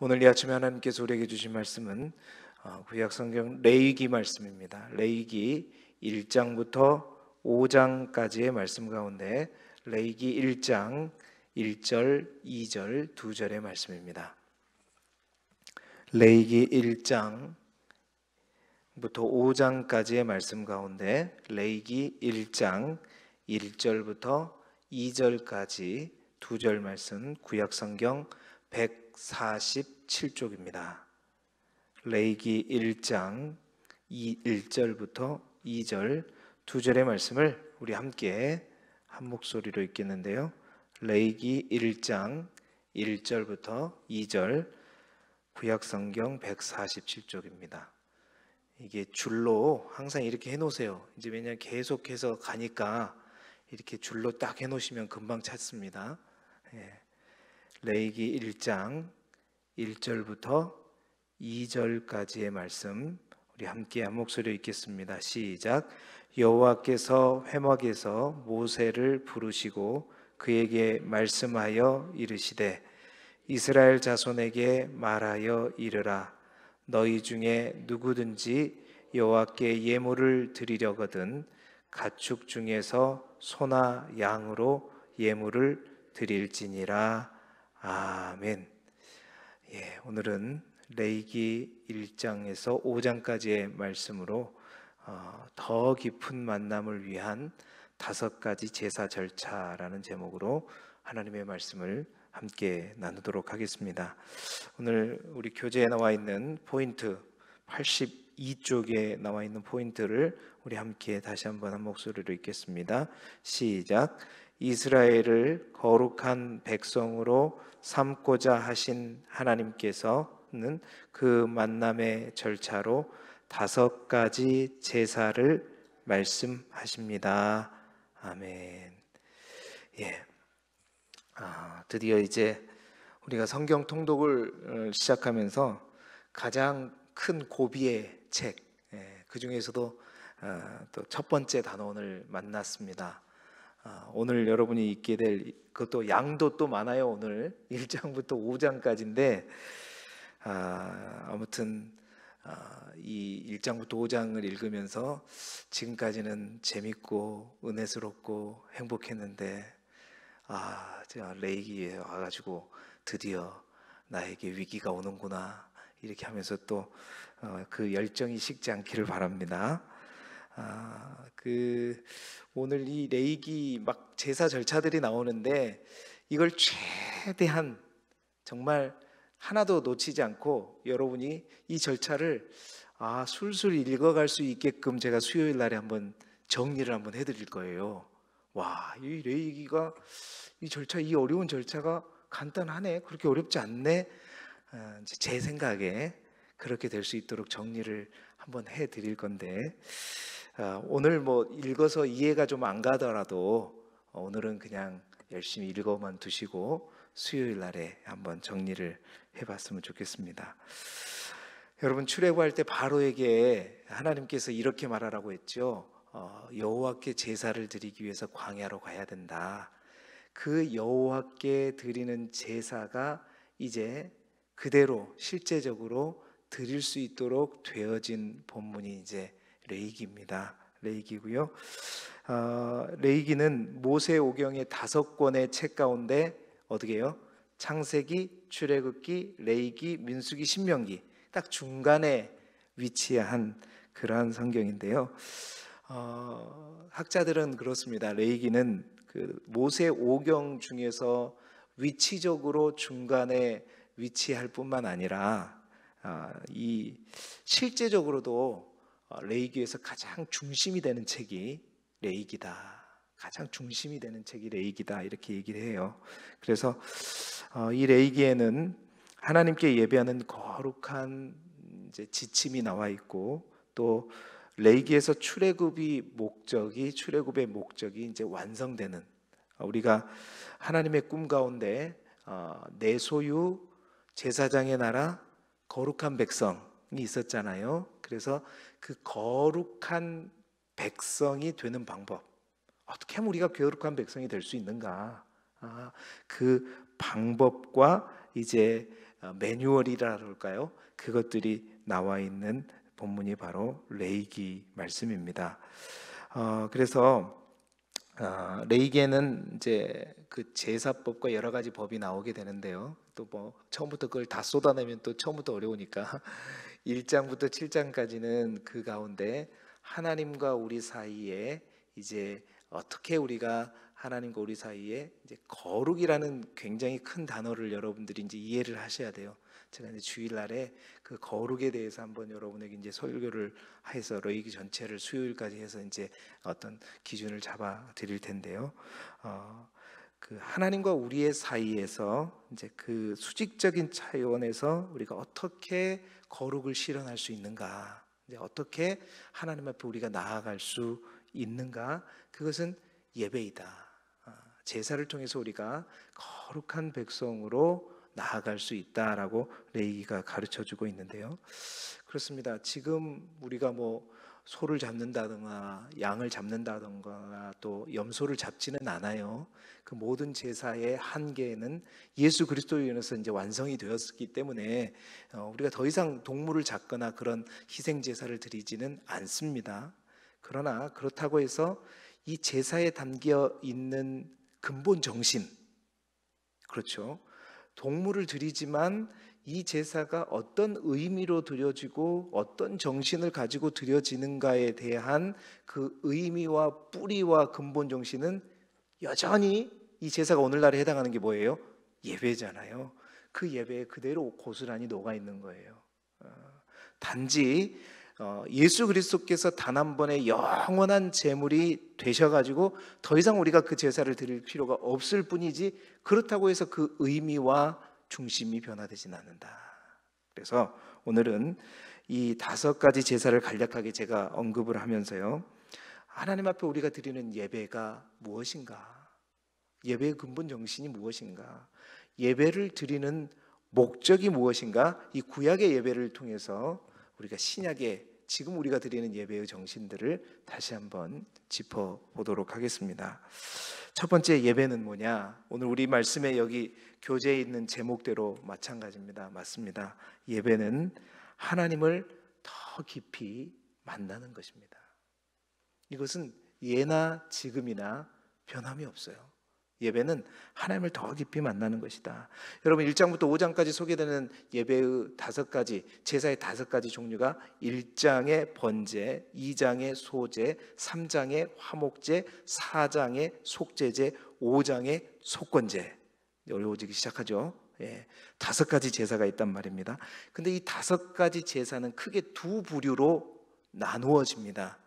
오늘 이 아침에 하나님께서 우리에게 주신 말씀은 구약성경 레위기 말씀입니다. 레위기 1장부터 5장까지의 말씀 가운데 레위기 1장 1절, 2절, 2절의 말씀입니다. 레위기 1장부터 5장까지의 말씀 가운데 레위기 1장 1절부터 2절까지 2절 말씀, 구약성경 147쪽입니다. 레위기 1장 1절부터 2절 2절의 말씀을 우리 함께 한 목소리로 읽겠는데요. 레위기 1장 1절부터 2절 구약성경 147쪽입니다. 이게 줄로 항상 이렇게 해놓으세요. 이제 왜냐하면 계속해서 가니까 이렇게 줄로 딱 해놓으시면 금방 찾습니다. 레위기 1장 1절부터 2절까지의 말씀 우리 함께 한 목소리로 읽겠습니다. 시작. 여호와께서 회막에서 모세를 부르시고 그에게 말씀하여 이르시되 이스라엘 자손에게 말하여 이르라. 너희 중에 누구든지 여호와께 예물을 드리려거든 가축 중에서 소나 양으로 예물을 드릴지니라. 아멘. 오늘은 레위기 1장에서 5장까지의 말씀으로 더 깊은 만남을 위한 5가지 제사 절차라는 제목으로 하나님의 말씀을 함께 나누도록 하겠습니다. 오늘 우리 교재에 나와 있는 포인트 82쪽에 나와 있는 포인트를 우리 함께 다시 한번 한 목소리로 읽겠습니다. 시작. 이스라엘을 거룩한 백성으로 삼고자 하신 하나님께서는 그 만남의 절차로 5가지 제사를 말씀하십니다. 아멘. 드디어 이제 우리가 성경 통독을 시작하면서 가장 큰 고비의 책, 그 중에서도 또 첫 번째 단원을 만났습니다. 오늘 여러분이 읽게 될 그것도 양도 또 많아요. 오늘 1장부터 5장까지인데 아무튼 이 1장부터 5장을 읽으면서 지금까지는 재밌고 은혜스럽고 행복했는데 제가 레위기에 와가지고 드디어 나에게 위기가 오는구나 이렇게 하면서 또 그 열정이 식지 않기를 바랍니다. 오늘 이 레위기 막 제사 절차들이 나오는데 이걸 최대한 정말 하나도 놓치지 않고 여러분이 이 절차를 술술 읽어갈 수 있게끔 제가 수요일 날에 한번 정리를 한번 해드릴 거예요. 이 레위기가 이 절차, 이 어려운 절차가 간단하네, 그렇게 어렵지 않네. 제 생각에 그렇게 될 수 있도록 정리를 한번 해드릴 건데 오늘 뭐 읽어서 이해가 좀 안 가더라도 오늘은 그냥 열심히 읽어만 두시고 수요일 날에 한번 정리를 해봤으면 좋겠습니다. 여러분 출애굽할 때 바로에게 하나님께서 이렇게 말하라고 했죠. 여호와께 제사를 드리기 위해서 광야로 가야 된다. 그 여호와께 드리는 제사가 이제 그대로 실제적으로 드릴 수 있도록 되어진 본문이 이제 레위기입니다. 레위기고요. 레위기는 모세오경의 5권의 책 가운데 어떻게 해요? 창세기, 출애굽기, 레위기, 민수기, 신명기 딱 중간에 위치한 그러한 성경인데요. 학자들은 그렇습니다. 레위기는 그 모세오경 중에서 위치적으로 중간에 위치할 뿐만 아니라 이 실제적으로도 레위기에서 가장 중심이 되는 책이 레위기다. 가장 중심이 되는 책이 레위기다 이렇게 얘기를 해요. 그래서 이 레위기에는 하나님께 예배하는 거룩한 이제 지침이 나와 있고 또 레위기에서 출애굽의 목적이 이제 완성되는 우리가 하나님의 꿈 가운데 내 소유 제사장의 나라 거룩한 백성이 있었잖아요. 그래서 그 거룩한 백성이 되는 방법, 어떻게 하면 우리가 거룩한 백성이 될 수 있는가? 그 방법과 이제 매뉴얼이라 그럴까요? 그것들이 나와 있는 본문이 바로 레위기 말씀입니다. 그래서 레위기에는 이제 그 제사법과 여러 가지 법이 나오게 되는데요. 또 뭐 처음부터 그걸 다 쏟아내면 또 처음부터 어려우니까 1장부터 7장까지는 그 가운데 하나님과 우리 사이에 이제 어떻게 우리가 하나님과 우리 사이에 이제 거룩이라는 굉장히 큰 단어를 여러분들이 이제 이해를 하셔야 돼요. 제가 이제 주일날에 그 거룩에 대해서 한번 여러분에게 이제 설교를 해서 레위기 전체를 수요일까지 해서 이제 어떤 기준을 잡아 드릴 텐데요. 그 하나님과 우리의 사이에서 이제 그 수직적인 차원에서 우리가 어떻게 거룩을 실현할 수 있는가, 이제 어떻게 하나님 앞에 우리가 나아갈 수 있는가, 그것은 예배이다. 제사를 통해서 우리가 거룩한 백성으로 나아갈 수 있다라고 레위기가 가르쳐주고 있는데요. 그렇습니다. 지금 우리가 뭐 소를 잡는다든가 양을 잡는다든가 또 염소를 잡지는 않아요. 그 모든 제사의 한계는 예수 그리스도로 인해서 이제 완성이 되었기 때문에 우리가 더 이상 동물을 잡거나 그런 희생 제사를 드리지는 않습니다. 그러나 그렇다고 해서 이 제사에 담겨 있는 근본 정신, 그렇죠, 동물을 드리지만 이 제사가 어떤 의미로 드려지고 어떤 정신을 가지고 드려지는가에 대한 그 의미와 뿌리와 근본 정신은 여전히 이 제사가 오늘날에 해당하는 게 뭐예요? 예배잖아요. 그 예배에 그대로 고스란히 녹아 있는 거예요. 단지 예수 그리스도께서 단 한 번의 영원한 제물이 되셔가지고 더 이상 우리가 그 제사를 드릴 필요가 없을 뿐이지, 그렇다고 해서 그 의미와 중심이 변화되지는 않는다. 그래서 오늘은 이 5가지 제사를 간략하게 제가 언급을 하면서요, 하나님 앞에 우리가 드리는 예배가 무엇인가, 예배의 근본 정신이 무엇인가, 예배를 드리는 목적이 무엇인가, 이 구약의 예배를 통해서 우리가 신약의 지금 우리가 드리는 예배의 정신들을 다시 한번 짚어보도록 하겠습니다. 첫 번째 예배는 뭐냐? 오늘 우리 말씀에 여기 교재에 있는 제목대로 마찬가지입니다. 맞습니다. 예배는 하나님을 더 깊이 만나는 것입니다. 이것은 예나 지금이나 변함이 없어요. 예배는 하나님을 더 깊이 만나는 것이다. 여러분 1장부터 5장까지 소개되는 예배의 5가지, 제사의 5가지 종류가 1장의 번제, 2장의 소제, 3장의 화목제, 4장의 속제제, 5장의 속건제. 어려워지기 시작하죠. 5가지 제사가 있단 말입니다. 근데 이 5가지 제사는 크게 2부류로 나누어집니다.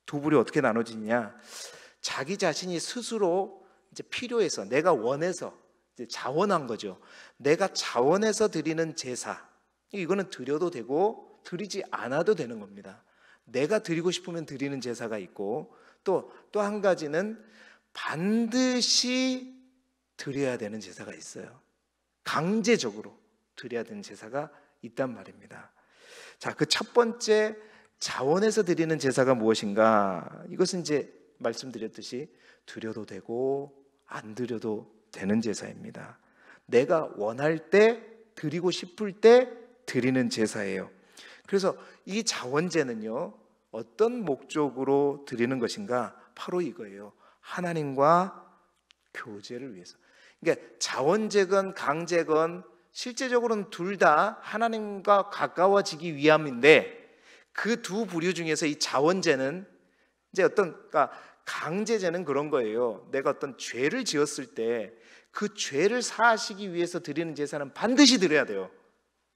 2부류 어떻게 나눠지냐? 자기 자신이 스스로 이제 필요해서, 내가 원해서 이제 자원한 거죠. 내가 자원해서 드리는 제사, 이거는 드려도 되고 드리지 않아도 되는 겁니다. 내가 드리고 싶으면 드리는 제사가 있고, 또 한 가지는 반드시 드려야 되는 제사가 있어요. 강제적으로 드려야 되는 제사가 있단 말입니다. 자, 그 첫 번째 자원해서 드리는 제사가 무엇인가? 이것은 이제 말씀드렸듯이 드려도 되고 안 드려도 되는 제사입니다. 내가 원할 때, 드리고 싶을 때 드리는 제사예요. 그래서 이 자원제는요, 어떤 목적으로 드리는 것인가? 바로 이거예요. 하나님과 교제를 위해서. 그러니까 자원제건 강제건 실제적으로는 둘 다 하나님과 가까워지기 위함인데, 그 2부류 중에서 이 자원제는 이제 그러니까 강제제는 그런 거예요. 내가 어떤 죄를 지었을 때 그 죄를 사하시기 위해서 드리는 제사는 반드시 드려야 돼요.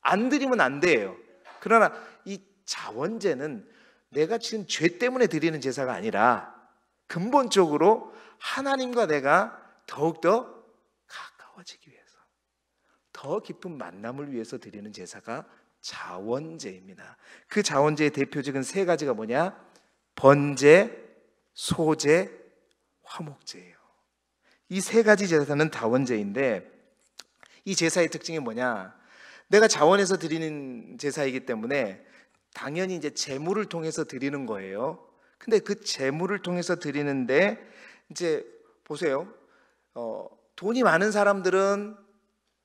안 드리면 안 돼요. 그러나 이 자원제는 내가 지은 죄 때문에 드리는 제사가 아니라 근본적으로 하나님과 내가 더욱더 가까워지기 위해서, 더 깊은 만남을 위해서 드리는 제사가 자원제입니다. 그 자원제의 대표적인 3가지가 뭐냐? 번제, 소제, 화목제예요. 이 3가지 제사는 자원제인데, 이 제사의 특징이 뭐냐? 내가 자원해서 드리는 제사이기 때문에 당연히 이제 제물을 통해서 드리는 거예요. 근데 그 제물을 통해서 드리는데, 이제 보세요. 돈이 많은 사람들은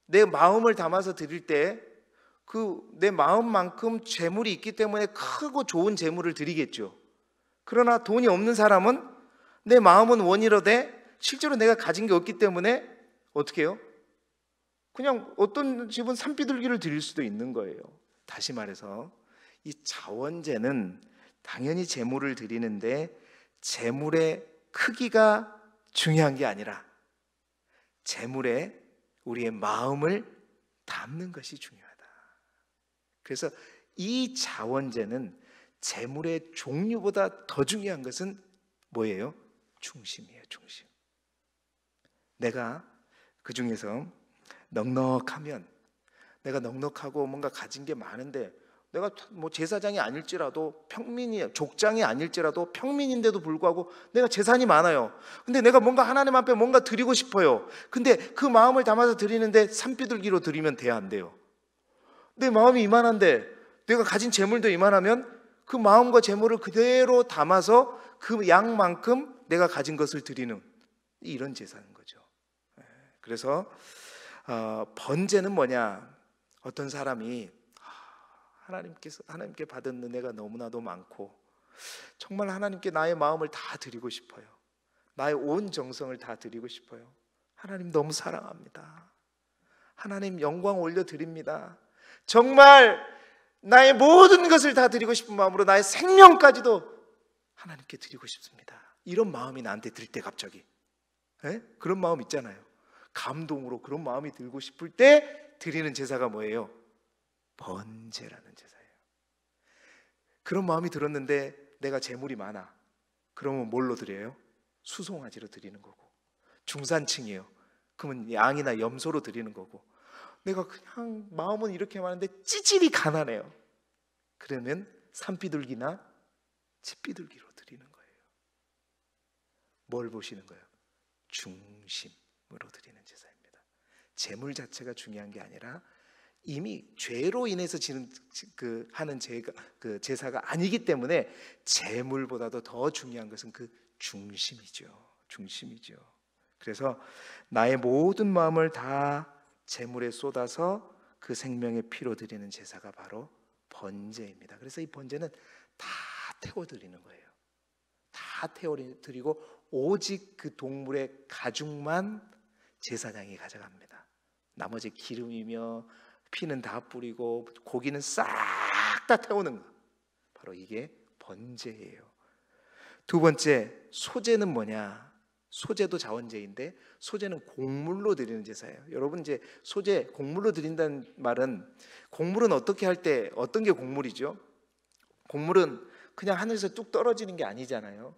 내 마음을 담아서 드릴 때 그 내 마음만큼 재물이 있기 때문에 크고 좋은 재물을 드리겠죠. 그러나 돈이 없는 사람은 내 마음은 원이로되 실제로 내가 가진 게 없기 때문에 어떻게 해요? 그냥 어떤 집은 산비둘기를 드릴 수도 있는 거예요. 다시 말해서 이 자원제는 당연히 재물을 드리는데 재물의 크기가 중요한 게 아니라 재물에 우리의 마음을 담는 것이 중요하다. 그래서 이 자원제는 재물의 종류보다 더 중요한 것은 뭐예요? 중심이에요, 중심. 내가 그 중에서 넉넉하면, 내가 넉넉하고 뭔가 가진 게 많은데, 내가 뭐 제사장이 아닐지라도 평민이, 족장이 아닐지라도 평민인데도 불구하고 내가 재산이 많아요. 근데 내가 뭔가 하나님 앞에 뭔가 드리고 싶어요. 근데 그 마음을 담아서 드리는데 산비둘기로 드리면 돼야 안 돼요. 내 마음이 이만한데, 내가 가진 재물도 이만하면 그 마음과 재물을 그대로 담아서 그 양만큼 내가 가진 것을 드리는, 이런 제사인 거죠. 그래서 번제는 뭐냐? 어떤 사람이 하나님께 받은 은혜가 너무나도 많고 정말 하나님께 나의 마음을 다 드리고 싶어요. 나의 온 정성을 다 드리고 싶어요. 하나님 너무 사랑합니다. 하나님 영광 올려드립니다. 정말 나의 모든 것을 다 드리고 싶은 마음으로 나의 생명까지도 하나님께 드리고 싶습니다. 이런 마음이 나한테 들 때 갑자기, 그런 마음 있잖아요. 감동으로 그런 마음이 들고 싶을 때 드리는 제사가 뭐예요? 번제라는 제사예요. 그런 마음이 들었는데 내가 재물이 많아. 그러면 뭘로 드려요? 수송아지로 드리는 거고, 중산층이에요. 그러면 양이나 염소로 드리는 거고, 내가 그냥 마음은 이렇게 많은데 찌질이 가난해요. 그러면 산비둘기나 집비둘기로 드리는 거예요. 뭘 보시는 거예요? 중심으로 드리는 제사입니다. 재물 자체가 중요한 게 아니라 이미 죄로 인해서 하는 제사가 아니기 때문에 재물보다도 더 중요한 것은 그 중심이죠. 중심이죠. 그래서 나의 모든 마음을 다 재물에 쏟아서 그 생명의 피로 드리는 제사가 바로 번제입니다. 그래서 이 번제는 다 태워드리는 거예요. 다 태워드리고 오직 그 동물의 가죽만 제사장이 가져갑니다. 나머지 기름이며 피는 다 뿌리고 고기는 싹 다 태우는 거, 바로 이게 번제예요. 두 번째, 소제는 뭐냐? 소제도 자원제인데 소제는 곡물로 드리는 제사예요. 여러분, 이제 소제, 곡물로 드린다는 말은, 곡물은 어떻게 할 때 어떤 게 곡물이죠? 곡물은 그냥 하늘에서 뚝 떨어지는 게 아니잖아요.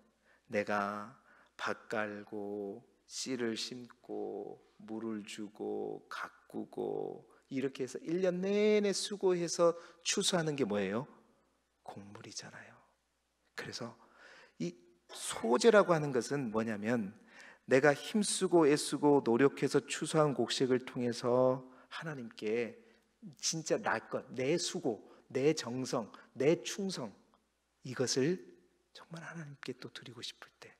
내가 밭 갈고 씨를 심고 물을 주고 가꾸고 이렇게 해서 1년 내내 수고해서 추수하는 게 뭐예요? 곡물이잖아요. 그래서 이 소제라고 하는 것은 뭐냐면, 내가 힘쓰고 애쓰고 노력해서 추수한 곡식을 통해서 하나님께 진짜 내 수고, 내 정성, 내 충성, 이것을 정말 하나님께 또 드리고 싶을 때,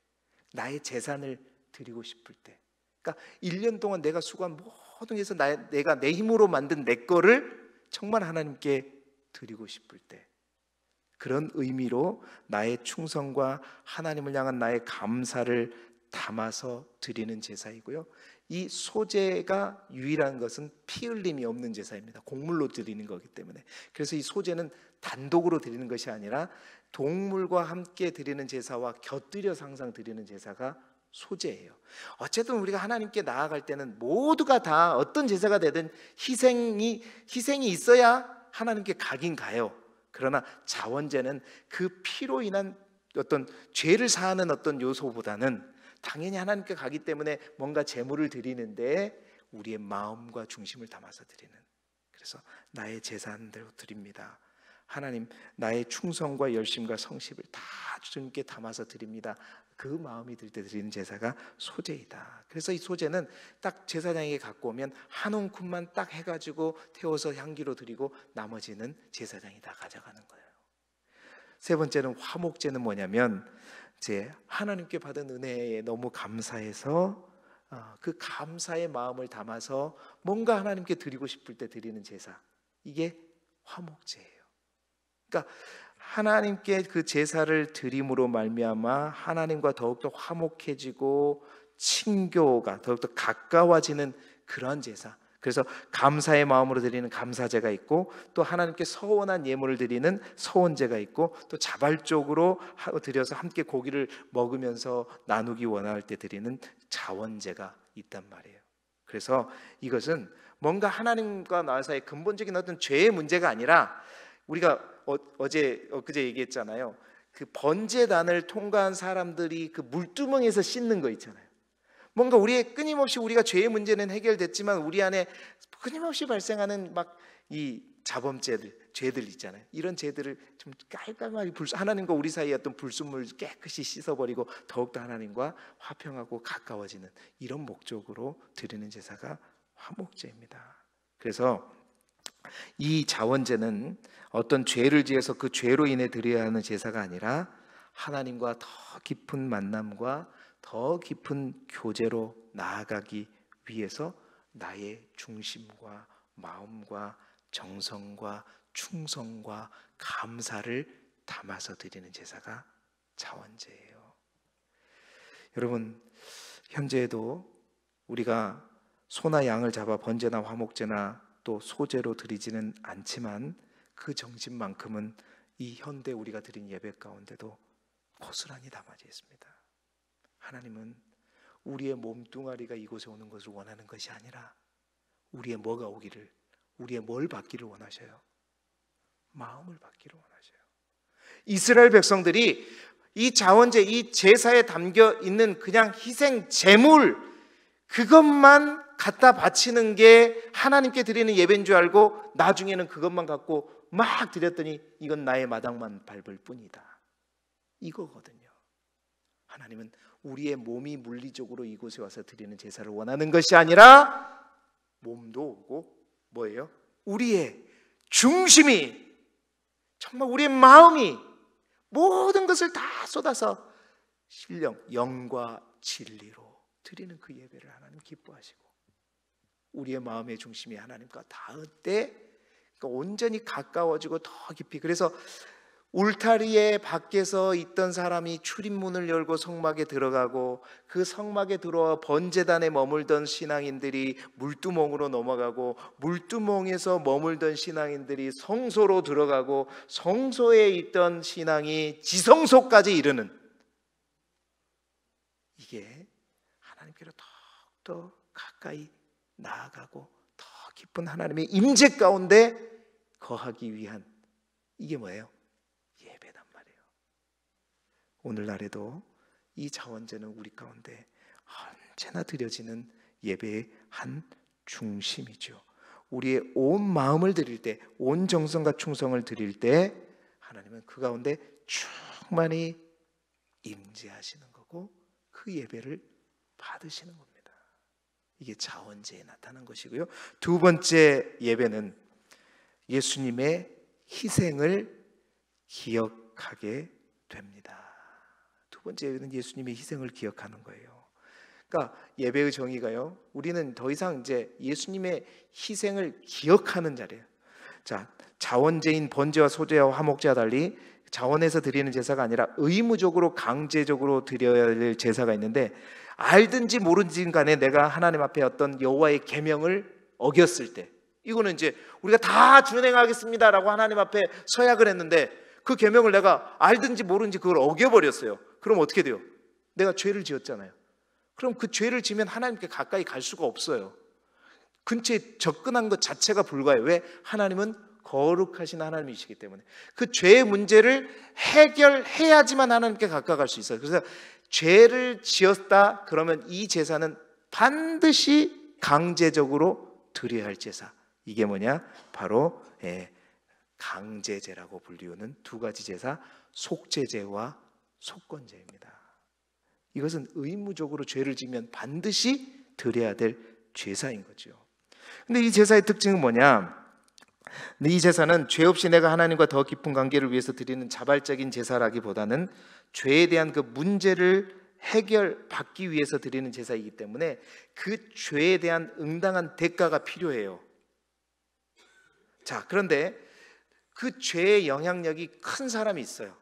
나의 재산을 드리고 싶을 때, 그러니까 1년 동안 내가 수고한 모든 것에서 내가 내 힘으로 만든 내 거를 정말 하나님께 드리고 싶을 때, 그런 의미로 나의 충성과 하나님을 향한 나의 감사를 담아서 드리는 제사이고요. 이 소제가 유일한 것은 피 흘림이 없는 제사입니다. 곡물로 드리는 거기 때문에. 그래서 이 소제는 단독으로 드리는 것이 아니라 동물과 함께 드리는 제사와 곁들여서 항상 드리는 제사가 소제예요. 어쨌든 우리가 하나님께 나아갈 때는 모두가 다 어떤 제사가 되든 희생이 있어야 하나님께 가긴 가요. 그러나 자원제는 그 피로 인한 어떤 죄를 사하는 어떤 요소보다는 당연히 하나님께 가기 때문에 뭔가 제물을 드리는데 우리의 마음과 중심을 담아서 드리는, 그래서 나의 재산대로 드립니다. 하나님, 나의 충성과 열심과 성실을 다 주님께 담아서 드립니다. 그 마음이 들 때 드리는 제사가 소제이다. 그래서 이 소제는 딱 제사장에게 갖고 오면 한 움큼만 딱 해가지고 태워서 향기로 드리고 나머지는 제사장이 다 가져가는 거예요. 세 번째는 화목제는 뭐냐면, 이제 하나님께 받은 은혜에 너무 감사해서 그 감사의 마음을 담아서 뭔가 하나님께 드리고 싶을 때 드리는 제사, 이게 화목제예요. 그러니까 하나님께 그 제사를 드림으로 말미암아 하나님과 더욱더 화목해지고 친교가 더욱더 가까워지는 그런 제사. 그래서 감사의 마음으로 드리는 감사제가 있고, 또 하나님께 서원한 예물을 드리는 서원제가 있고, 또 자발적으로 드려서 함께 고기를 먹으면서 나누기 원할 때 드리는 자원제가 있단 말이에요. 그래서 이것은 뭔가 하나님과 나 사이의 근본적인 어떤 죄의 문제가 아니라, 우리가 엊그제 얘기했잖아요. 그 번제단을 통과한 사람들이 그 물두멍에서 씻는 거 있잖아요. 뭔가 우리의 끊임없이 우리가 죄의 문제는 해결됐지만 우리 안에 끊임없이 발생하는 막 이 자범죄들, 죄들 있잖아요. 이런 죄들을 좀 깔끔하게 하나님과 우리 사이의 어떤 불순물을 깨끗이 씻어버리고 더욱더 하나님과 화평하고 가까워지는 이런 목적으로 드리는 제사가 화목제입니다. 그래서 이 자원제는 어떤 죄를 지어서 그 죄로 인해 드려야 하는 제사가 아니라 하나님과 더 깊은 만남과 더 깊은 교제로 나아가기 위해서 나의 중심과 마음과 정성과 충성과 감사를 담아서 드리는 제사가 자원제예요. 여러분, 현재에도 우리가 소나 양을 잡아 번제나 화목제나 또 소제로 드리지는 않지만 그 정신만큼은 이 현대 우리가 드린 예배 가운데도 고스란히 담아져 있습니다. 하나님은 우리의 몸뚱아리가 이곳에 오는 것을 원하는 것이 아니라 우리의 뭐가 오기를, 우리의 뭘 받기를 원하셔요? 마음을 받기를 원하셔요. 이스라엘 백성들이 이 자원제, 이 제사에 담겨 있는 그냥 희생 제물, 그것만 갖다 바치는 게 하나님께 드리는 예배인 줄 알고 나중에는 그것만 갖고 막 드렸더니 이건 나의 마당만 밟을 뿐이다, 이거거든요. 하나님은 우리의 몸이 물리적으로 이곳에 와서 드리는 제사를 원하는 것이 아니라 몸도 오고 뭐예요? 우리의 중심이, 정말 우리의 마음이 모든 것을 다 쏟아서 신령, 영과 진리로 드리는 그 예배를 하나님 기뻐하시고, 우리의 마음의 중심이 하나님과 닿을 때 그러니까 온전히 가까워지고 더 깊이. 그래서 울타리에 밖에서 있던 사람이 출입문을 열고 성막에 들어가고, 그 성막에 들어와 번제단에 머물던 신앙인들이 물두멍으로 넘어가고, 물두멍에서 머물던 신앙인들이 성소로 들어가고, 성소에 있던 신앙이 지성소까지 이르는, 이게 하나님께로 더욱더 가까이 나아가고 더 깊은 하나님의 임재 가운데 거하기 위한, 이게 뭐예요? 예배단 말이에요. 오늘날에도 이 자원제는 우리 가운데 언제나 드려지는 예배의 한 중심이죠. 우리의 온 마음을 드릴 때, 온 정성과 충성을 드릴 때 하나님은 그 가운데 충만히 임재하시는 거고 그 예배를 받으시는 겁니다. 이게 자원제에 나타난 것이고요. 두 번째 예배는 예수님의 희생을 기억하게 됩니다. 두 번째 예배는 예수님의 희생을 기억하는 거예요. 그러니까 예배의 정의가요, 우리는 더 이상 이제 예수님의 희생을 기억하는 자리예요. 자, 자원제인 번제와 소제와 화목제와 달리 자원에서 드리는 제사가 아니라 의무적으로 강제적으로 드려야 할 제사가 있는데, 알든지 모르든지 간에 내가 하나님 앞에 어떤 여호와의 계명을 어겼을 때, 이거는 이제 우리가 다 준행하겠습니다라고 하나님 앞에 서약을 했는데 그 계명을 내가 알든지 모르든지 그걸 어겨버렸어요. 그럼 어떻게 돼요? 내가 죄를 지었잖아요. 그럼 그 죄를 지면 하나님께 가까이 갈 수가 없어요. 근처에 접근한 것 자체가 불가해요. 왜? 하나님은 거룩하신 하나님이시기 때문에. 그 죄의 문제를 해결해야지만 하나님께 가까이 갈 수 있어요. 그래서 죄를 지었다 그러면 이 제사는 반드시 강제적으로 드려야 할 제사. 이게 뭐냐? 바로 강제제라고 불리우는 두 가지 제사, 속죄제와 속건제입니다. 이것은 의무적으로 죄를 지면 반드시 드려야 될 제사인 거죠. 근데 이 제사의 특징은 뭐냐? 이 제사는 죄 없이 내가 하나님과 더 깊은 관계를 위해서 드리는 자발적인 제사라기보다는 죄에 대한 그 문제를 해결받기 위해서 드리는 제사이기 때문에 그 죄에 대한 응당한 대가가 필요해요. 자, 그런데 그 죄의 영향력이 큰 사람이 있어요.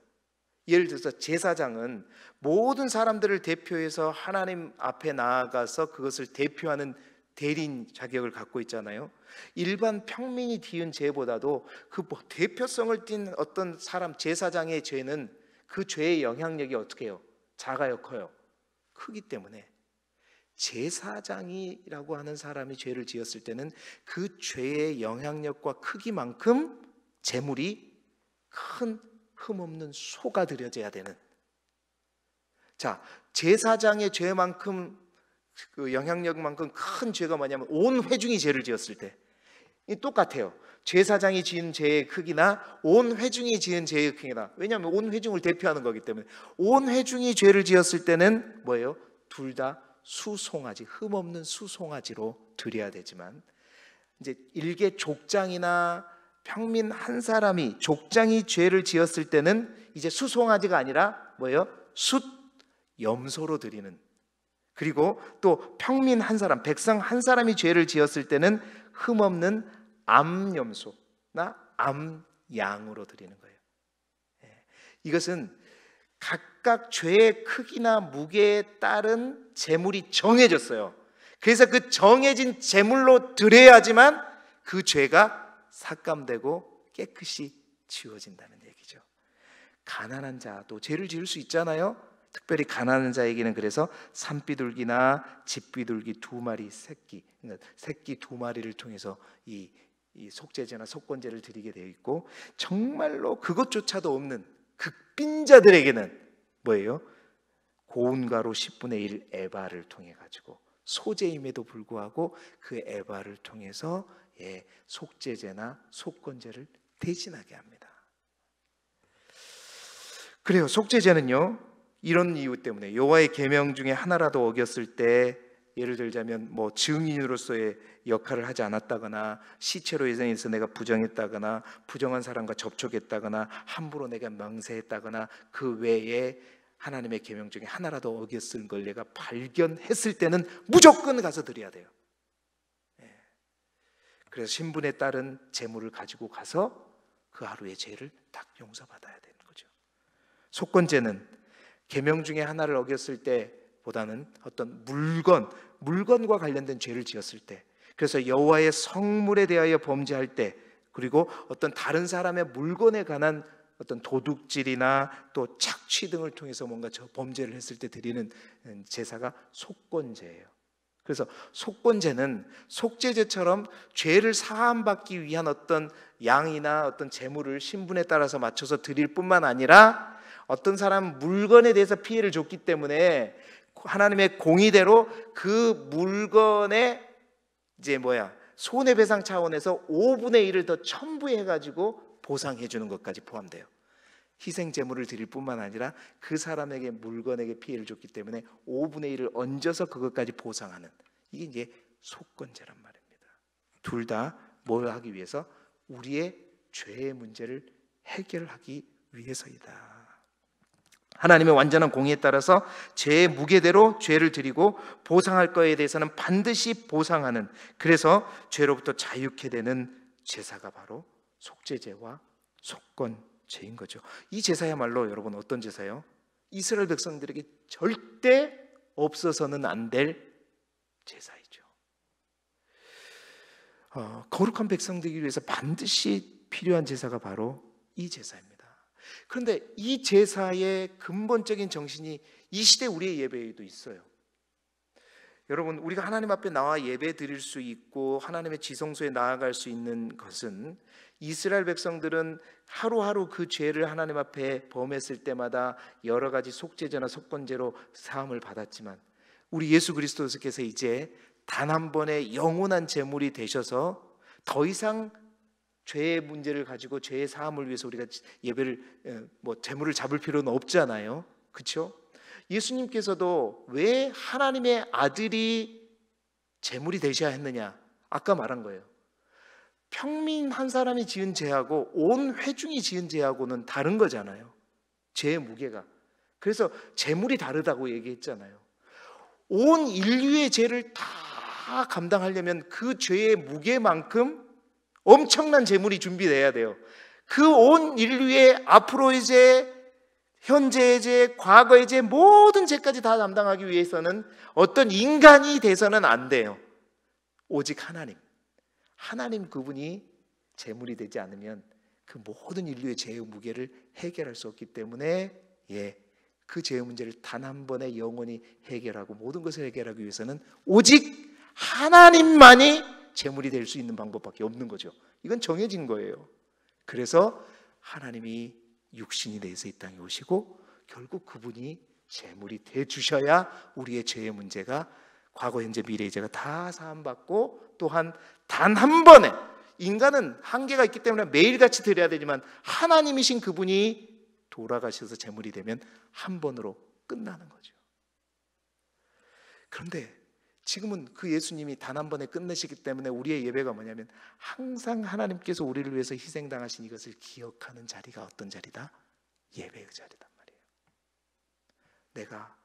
예를 들어서 제사장은 모든 사람들을 대표해서 하나님 앞에 나아가서 그것을 대표하는 대리인 자격을 갖고 있잖아요. 일반 평민이 지은 죄보다도 그 대표성을 띤 어떤 사람, 제사장의 죄는 그 죄의 영향력이 어떻게 해요? 작아요, 커요? 크기 때문에 제사장이라고 하는 사람이 죄를 지었을 때는 그 죄의 영향력과 크기만큼 제물이 큰 흠없는 소가 드려져야 되는, 자, 제사장의 죄만큼 그 영향력만큼 큰 죄가 뭐냐면 온 회중이 죄를 지었을 때 똑같아요. 제사장이 지은 죄의 크기나 온 회중이 지은 죄의 크기나, 왜냐하면 온 회중을 대표하는 거기 때문에 온 회중이 죄를 지었을 때는 뭐예요? 둘 다 수송아지, 흠없는 수송아지로 드려야 되지만, 이제 일개 족장이나 평민 한 사람이, 족장이 죄를 지었을 때는 이제 수송아지가 아니라 뭐예요? 숫 염소로 드리는, 그리고 또 평민 한 사람, 백성 한 사람이 죄를 지었을 때는 흠없는 암염소나 암양으로 드리는 거예요. 이것은 각각 죄의 크기나 무게에 따른 제물이 정해졌어요. 그래서 그 정해진 제물로 드려야지만 그 죄가 삭감되고 깨끗이 지워진다는 얘기죠. 가난한 자도 죄를 지을 수 있잖아요. 특별히 가난한 자에게는 그래서 산비둘기나 집비둘기 2마리 새끼, 그러니까 새끼 2마리를 통해서 이 속죄제나 속건제를 드리게 되어 있고, 정말로 그것조차도 없는 극빈자들에게는 뭐예요? 고운가루 10분의 1 에바를 통해 가지고, 소재임에도 불구하고 그 에바를 통해서 속죄제나 속건제를 대신하게 합니다. 그래요. 속죄제는요, 이런 이유 때문에 여호와의 계명 중에 하나라도 어겼을 때, 예를 들자면 뭐 증인으로서의 역할을 하지 않았다거나, 시체로 예정해서 내가 부정했다거나, 부정한 사람과 접촉했다거나, 함부로 내가 맹세했다거나, 그 외에 하나님의 계명 중에 하나라도 어겼을 걸 내가 발견했을 때는 무조건 가서 드려야 돼요. 그래서 신분에 따른 제물을 가지고 가서 그 하루의 죄를 딱 용서받아야 되는 거죠. 속건제는 계명 중에 하나를 어겼을 때보다는 어떤 물건과 관련된 죄를 지었을 때, 그래서 여호와의 성물에 대하여 범죄할 때, 그리고 어떤 다른 사람의 물건에 관한 어떤 도둑질이나 또 착취 등을 통해서 뭔가 범죄를 했을 때 드리는 제사가 속건제예요. 그래서 속건제는 속죄제처럼 죄를 사함받기 위한 어떤 양이나 어떤 제물을 신분에 따라서 맞춰서 드릴 뿐만 아니라, 어떤 사람 물건에 대해서 피해를 줬기 때문에 하나님의 공의대로 그 물건에 이제 손해배상 차원에서 5분의 1을 더 첨부해 가지고 보상해 주는 것까지 포함돼요. 희생 제물을 드릴 뿐만 아니라 그 사람에게, 물건에게 피해를 줬기 때문에 5분의 1을 얹어서 그것까지 보상하는, 이게 이제 속건제란 말입니다. 둘 다 뭘 하기 위해서? 우리의 죄의 문제를 해결하기 위해서이다. 하나님의 완전한 공의에 따라서 죄의 무게대로 죄를 드리고 보상할 거에 대해서는 반드시 보상하는, 그래서 죄로부터 자유케 되는 제사가 바로 속죄제와 속건제인 거죠. 이 제사야말로 여러분 어떤 제사예요? 이스라엘 백성들에게 절대 없어서는 안 될 제사이죠. 거룩한 백성 되기 위해서 반드시 필요한 제사가 바로 이 제사입니다. 그런데 이 제사의 근본적인 정신이 이 시대 우리의 예배에도 있어요. 여러분, 우리가 하나님 앞에 나와 예배 드릴 수 있고 하나님의 지성소에 나아갈 수 있는 것은, 이스라엘 백성들은 하루하루 그 죄를 하나님 앞에 범했을 때마다 여러 가지 속죄제나 속건제로 사함을 받았지만, 우리 예수 그리스도께서 이제 단 한 번의 영원한 제물이 되셔서 더 이상 죄의 문제를 가지고 죄의 사함을 위해서 우리가 예배를 제물을 잡을 필요는 없잖아요. 그렇죠? 예수님께서도 왜 하나님의 아들이 제물이 되셔야 했느냐? 아까 말한 거예요. 평민 한 사람이 지은 죄하고 온 회중이 지은 죄하고는 다른 거잖아요. 죄의 무게가. 그래서 재물이 다르다고 얘기했잖아요. 온 인류의 죄를 다 감당하려면 그 죄의 무게만큼 엄청난 재물이 준비돼야 돼요. 그 온 인류의 앞으로의 죄, 현재의 죄, 과거의 죄, 모든 죄까지 다 담당하기 위해서는 어떤 인간이 돼서는 안 돼요. 오직 하나님 그분이 재물이 되지 않으면 그 모든 인류의 죄의 무게를 해결할 수 없기 때문에 그 죄의 문제를 단 한 번에 영원히 해결하고 모든 것을 해결하기 위해서는 오직 하나님만이 재물이 될 수 있는 방법밖에 없는 거죠. 이건 정해진 거예요. 그래서 하나님이 육신이 돼서 이 땅에 오시고 결국 그분이 재물이 돼 주셔야 우리의 죄의 문제가 과거, 현재, 미래의 죄가 다 사함받고 또한 단 한 번에, 인간은 한계가 있기 때문에 매일같이 드려야 되지만 하나님이신 그분이 돌아가셔서 재물이 되면 한 번으로 끝나는 거죠. 그런데 지금은 그 예수님이 단 한 번에 끝내시기 때문에 우리의 예배가 뭐냐면 항상 하나님께서 우리를 위해서 희생당하신 이것을 기억하는 자리가 어떤 자리다? 예배의 자리단 말이에요. 내가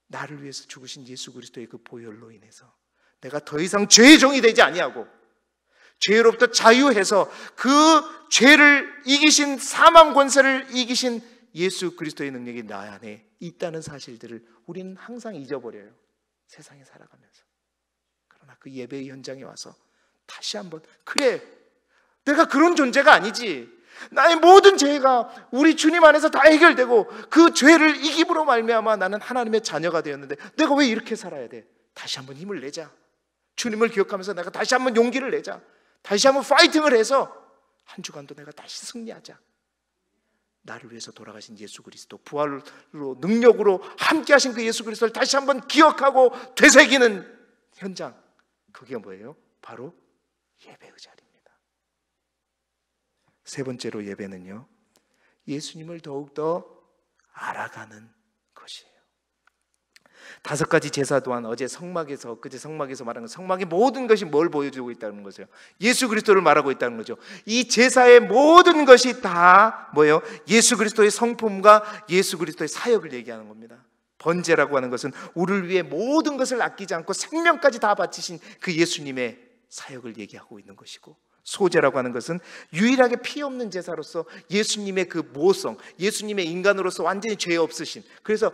나를 위해서 죽으신 예수 그리스도의 그 보혈로 인해서 내가 더 이상 죄의 종이 되지 아니하고 죄로부터 자유해서 그 죄를 이기신, 사망 권세를 이기신 예수 그리스도의 능력이 나 안에 있다는 사실들을 우리는 항상 잊어버려요. 세상에 살아가면서. 그러나 그 예배의 현장에 와서 다시 한번, 그래, 내가 그런 존재가 아니지. 나의 모든 죄가 우리 주님 안에서 다 해결되고 그 죄를 이김으로 말미암아 나는 하나님의 자녀가 되었는데 내가 왜 이렇게 살아야 돼? 다시 한번 힘을 내자. 주님을 기억하면서 내가 다시 한번 용기를 내자. 다시 한번 파이팅을 해서 한 주간도 내가 다시 승리하자. 나를 위해서 돌아가신 예수 그리스도, 부활로 능력으로 함께 하신 그 예수 그리스도를 다시 한번 기억하고 되새기는 현장, 그게 뭐예요? 바로 예배의 자리입니다. 세 번째로 예배는요, 예수님을 더욱더 알아가는 것이에요. 다섯 가지 제사 또한 어제 성막에서, 엊그제 성막에서 말한 성막의 모든 것이 뭘 보여주고 있다는 거죠? 예수 그리스도를 말하고 있다는 거죠. 이 제사의 모든 것이 다 뭐예요? 예수 그리스도의 성품과 예수 그리스도의 사역을 얘기하는 겁니다. 번제라고 하는 것은 우리를 위해 모든 것을 아끼지 않고 생명까지 다 바치신 그 예수님의 사역을 얘기하고 있는 것이고, 소제라고 하는 것은 유일하게 피 없는 제사로서 예수님의 그 모성, 예수님의 인간으로서 완전히 죄 없으신, 그래서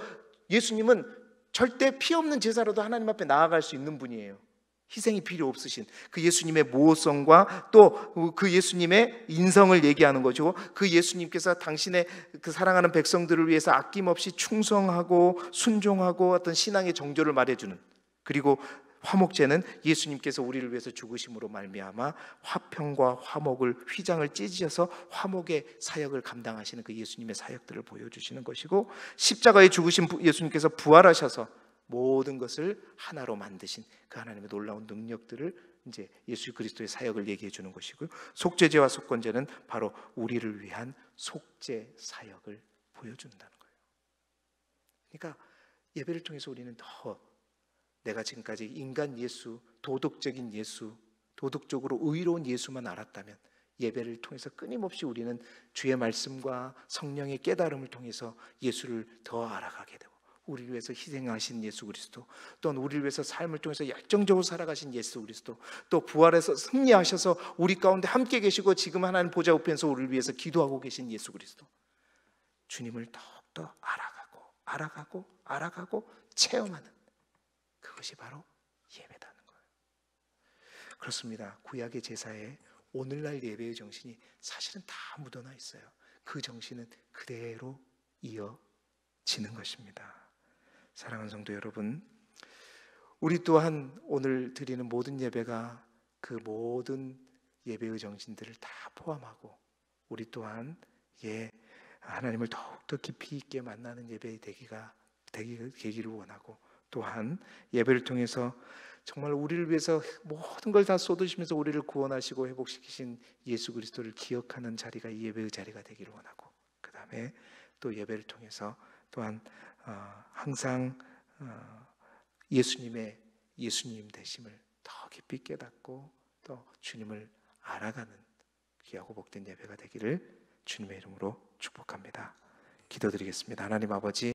예수님은 절대 피 없는 제사로도 하나님 앞에 나아갈 수 있는 분이에요. 희생이 필요 없으신 그 예수님의 모성과 또 그 예수님의 인성을 얘기하는 거죠. 그 예수님께서 당신의 그 사랑하는 백성들을 위해서 아낌없이 충성하고 순종하고 어떤 신앙의 정조를 말해주는, 그리고 화목제는 예수님께서 우리를 위해서 죽으심으로 말미암아 화평과 화목을, 휘장을 찢으셔서 화목의 사역을 감당하시는 그 예수님의 사역들을 보여주시는 것이고, 십자가에 죽으신 예수님께서 부활하셔서 모든 것을 하나로 만드신 그 하나님의 놀라운 능력들을 이제 예수 그리스도의 사역을 얘기해 주는 것이고요. 속죄제와 속건제는 바로 우리를 위한 속죄 사역을 보여준다는 거예요. 그러니까 예배를 통해서 우리는 더 내가 지금까지 인간 예수, 도덕적인 예수, 도덕적으로 의로운 예수만 알았다면 예배를 통해서 끊임없이 우리는 주의 말씀과 성령의 깨달음을 통해서 예수를 더 알아가게 되고, 우리를 위해서 희생하신 예수 그리스도, 또는 우리를 위해서 삶을 통해서 열정적으로 살아가신 예수 그리스도, 또 부활해서 승리하셔서 우리 가운데 함께 계시고 지금 하나님 보좌 우편에서 우리를 위해서 기도하고 계신 예수 그리스도, 주님을 더욱더 알아가고 체험하는, 그것이 바로 예배다는 거예요. 그렇습니다. 구약의 제사에 오늘날 예배의 정신이 사실은 다 묻어나 있어요. 그 정신은 그대로 이어지는 것입니다. 사랑하는 성도 여러분, 우리 또한 오늘 드리는 모든 예배가 그 모든 예배의 정신들을 다 포함하고 우리 또한 하나님을 더욱더 깊이 있게 만나는 예배 되기를 원하고, 또한 예배를 통해서 정말 우리를 위해서 모든 걸 다 쏟으시면서 우리를 구원하시고 회복시키신 예수 그리스도를 기억하는 자리가 이 예배의 자리가 되기를 원하고, 그 다음에 또 예배를 통해서 또한 항상 예수님 되심을 더 깊이 깨닫고 또 주님을 알아가는 귀하고 복된 예배가 되기를 주님의 이름으로 축복합니다. 기도드리겠습니다. 하나님 아버지,